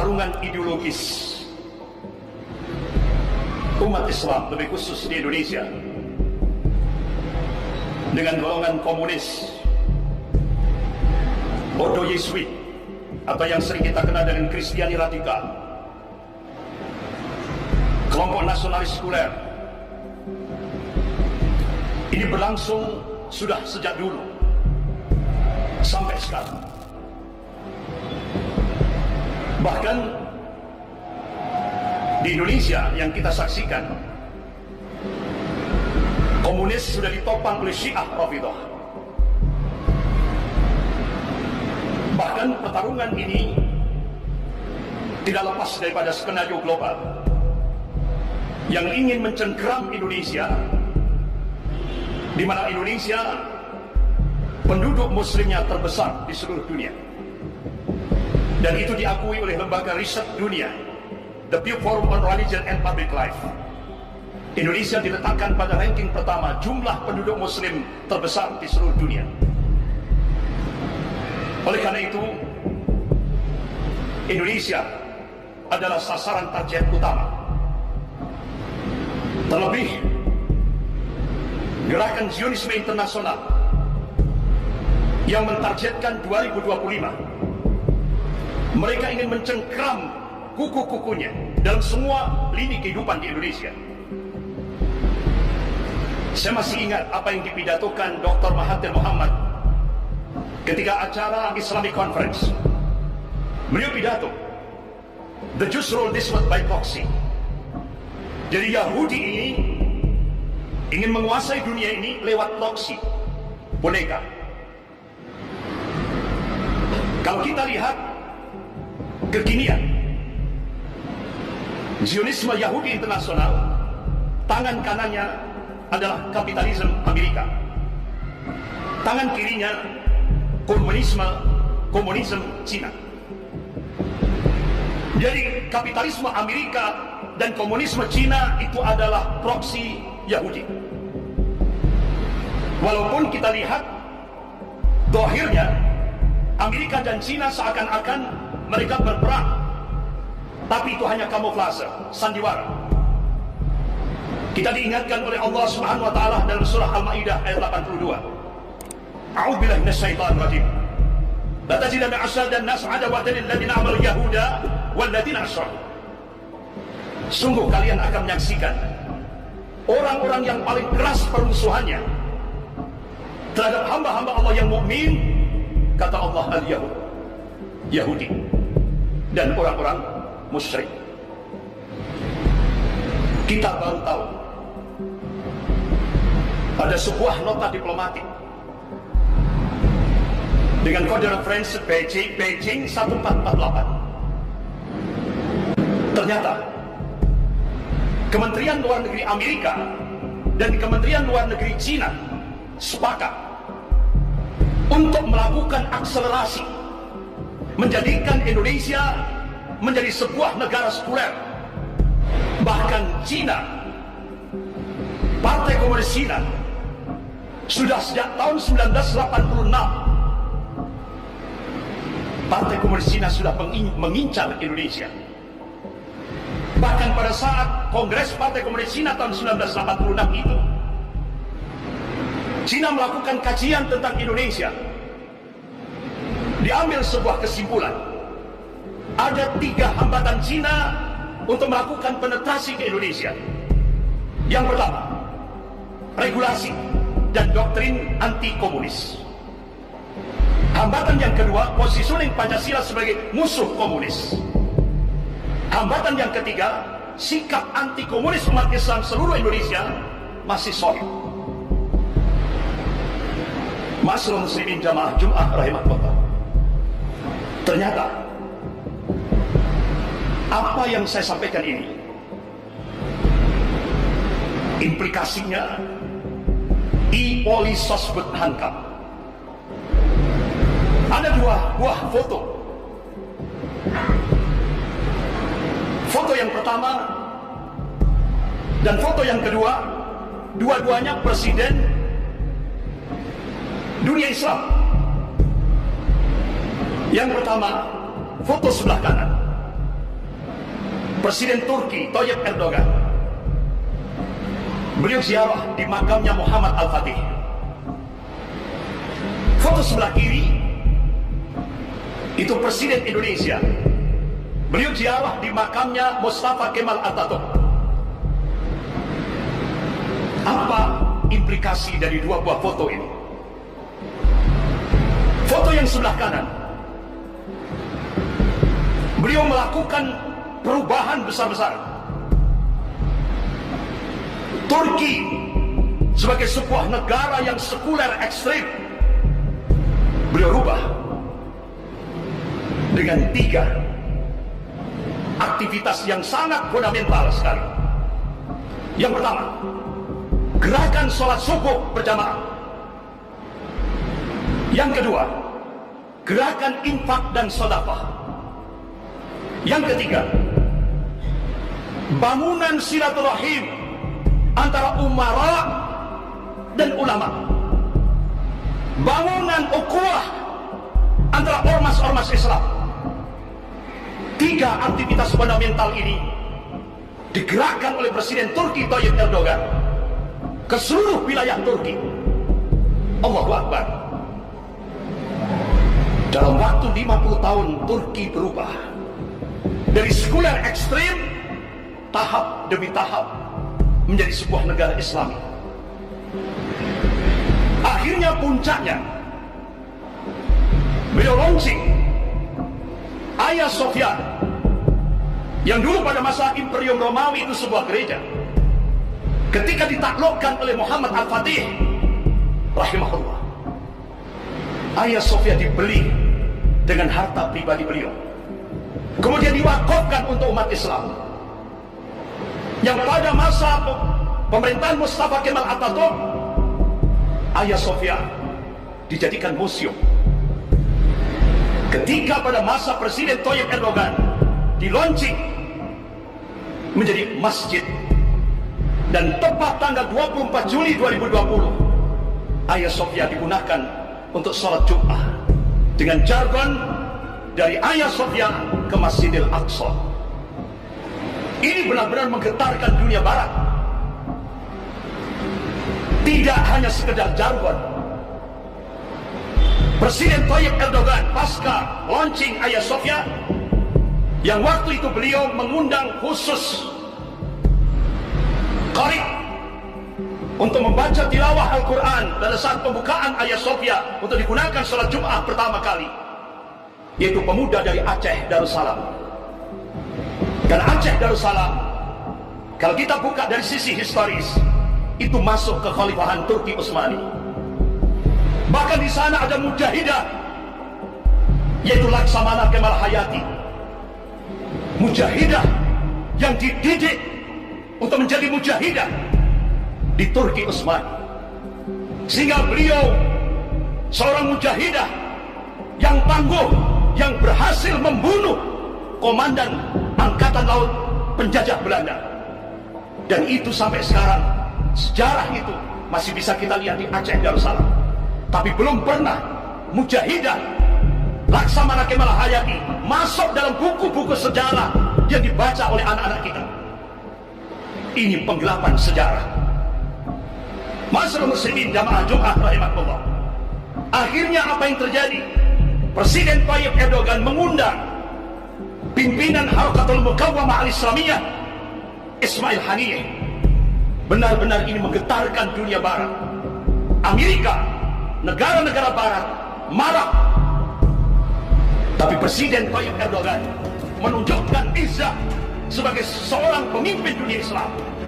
pertarungan ideologis umat Islam, lebih khusus di Indonesia, dengan golongan komunis, Ordo Yesuit, atau yang sering kita kenal dengan Kristiani radikal, kelompok nasionalis sekuler. Ini berlangsung sudah sejak dulu sampai sekarang. Bahkan di Indonesia yang kita saksikan, komunis sudah ditopang oleh Syiah Rafidhah. Bahkan pertarungan ini tidak lepas daripada skenario global yang ingin mencengkeram Indonesia, di mana Indonesia penduduk muslimnya terbesar di seluruh dunia, dan itu diakui oleh lembaga riset dunia, The Pew Forum on Religion and Public Life. Indonesia diletakkan pada ranking pertama jumlah penduduk muslim terbesar di seluruh dunia. Oleh karena itu, Indonesia adalah sasaran target utama. Terlebih, gerakan Zionisme internasional yang mentargetkan 2025. Mereka ingin mencengkeram kuku-kukunya dalam semua lini kehidupan di Indonesia. Saya masih ingat apa yang dipidatokan Dr. Mahathir Mohamad ketika acara Islamic Conference. Beliau pidato, "The Jews rule this world by proxy." Jadi Yahudi ini ingin menguasai dunia ini lewat proxy, boneka. Kalau kita lihat kekinian, Zionisme Yahudi internasional, tangan kanannya adalah kapitalisme Amerika, tangan kirinya komunisme Cina. Jadi kapitalisme Amerika dan komunisme Cina itu adalah proksi Yahudi. Walaupun kita lihat dohirnya Amerika dan Cina seakan-akan mereka berperang, tapi itu hanya kamuflase, sandiwara. Kita diingatkan oleh Allah Subhanahu wa taala dalam surah Al-Maidah ayat 82. A'udzubillahi minasyaitonir rajim. La tajidanna ashadan nas 'adawatan lil ladzina amanu yahuda wal ladzina asyraku. Sungguh kalian akan menyaksikan orang-orang yang paling keras permusuhannya terhadap hamba-hamba Allah yang mukmin, kata Allah, al-Yahud, Yahudi, dan orang-orang musyrik. Kita baru tahu ada sebuah nota diplomatik dengan kode referensi Beijing 1448. Ternyata Kementerian Luar Negeri Amerika dan Kementerian Luar Negeri Cina sepakat untuk melakukan akselerasi, menjadikan Indonesia menjadi sebuah negara sekuler. Bahkan Cina, Partai Komunis Cina, sudah sejak tahun 1986 Partai Komunis Cina sudah mengincar Indonesia. Bahkan pada saat Kongres Partai Komunis Cina tahun 1986 itu, Cina melakukan kajian tentang Indonesia. Diambil sebuah kesimpulan, ada 3 hambatan Cina untuk melakukan penetrasi ke Indonesia. Yang pertama, regulasi dan doktrin anti-komunis. Hambatan yang kedua, positioning Pancasila sebagai musuh komunis. Hambatan yang ketiga, sikap anti-komunis umat Islam seluruh Indonesia masih solid. Ma'asyiral muslimin jamaah Jumat rahimahullah. Ternyata apa yang saya sampaikan ini implikasinya i-Polisosbud Hankam. Ada 2 buah foto. Foto yang pertama dan foto yang kedua, dua-duanya presiden dunia Islam. Yang pertama, foto sebelah kanan, Presiden Turki Tayyip Erdogan. Beliau ziarah di makamnya Muhammad Al-Fatih. Foto sebelah kiri itu Presiden Indonesia. Beliau ziarah di makamnya Mustafa Kemal Atatürk. Apa implikasi dari dua buah foto ini? Foto yang sebelah kanan, beliau melakukan perubahan besar-besaran. Turki sebagai sebuah negara yang sekuler ekstrem, beliau rubah dengan 3 aktivitas yang sangat fundamental sekali. Yang pertama, gerakan sholat subuh berjamaah. Yang kedua, gerakan infak dan sedekah. Yang ketiga, bangunan silaturahim antara umara dan ulama. Bangunan ukhuwah antara ormas-ormas Islam. 3 aktivitas fundamental ini digerakkan oleh Presiden Turki Tayyip Erdogan ke seluruh wilayah Turki. Allahu Akbar. Dalam waktu 50 tahun Turki berubah dari sekuler ekstrem tahap demi tahap menjadi sebuah negara Islami. Akhirnya puncaknya beliau launching Hagia Sophia, yang dulu pada masa Imperium Romawi itu sebuah gereja. Ketika ditaklukkan oleh Muhammad Al-Fatih rahimahullah, Hagia Sophia dibeli dengan harta pribadi beliau, kemudian diwakafkan untuk umat Islam. Yang pada masa pemerintahan Mustafa Kemal Atatürk, Hagia Sophia dijadikan museum. Ketika pada masa Presiden Tayyip Erdogan di-launching menjadi masjid, dan tepat tanggal 24 Juli 2020 Hagia Sophia digunakan untuk sholat Jumat dengan jargon dari Hagia Sophia ke Masjidil Aqsa. Ini benar-benar menggetarkan dunia barat. Tidak hanya sekedar jargon. Presiden Tayyip Erdogan pasca launching Hagia Sophia, yang waktu itu beliau mengundang khusus qari untuk membaca tilawah Al-Quran pada saat pembukaan Hagia Sophia untuk digunakan sholat Jumat pertama kali, yaitu pemuda dari Aceh Darussalam. Dan Aceh Darussalam, kalau kita buka dari sisi historis, itu masuk ke Khalifahan Turki Utsmani. Bahkan di sana ada mujahidah, yaitu Laksamana Kemal Hayati. Mujahidah yang dididik untuk menjadi mujahidah di Turki Utsmani, sehingga beliau seorang mujahidah yang tangguh, yang berhasil membunuh komandan Angkatan Laut penjajah Belanda. Dan itu sampai sekarang sejarah itu masih bisa kita lihat di Aceh Darussalam. Tapi belum pernah mujahidah Laksamana Kemal Hayati masuk dalam buku-buku sejarah yang dibaca oleh anak-anak kita. Ini penggelapan sejarah. Masyarakat muslimin jamaah Jumat rahimahullah. Akhirnya apa yang terjadi? Presiden Tayyip Erdogan mengundang pimpinan Harakatul Muqawamah Al-Islamiyah Ismail Haniyeh. Benar-benar ini menggetarkan dunia barat. Amerika, negara-negara barat marah. Tapi Presiden Tayyip Erdogan menunjukkan izah sebagai seorang pemimpin dunia Islam.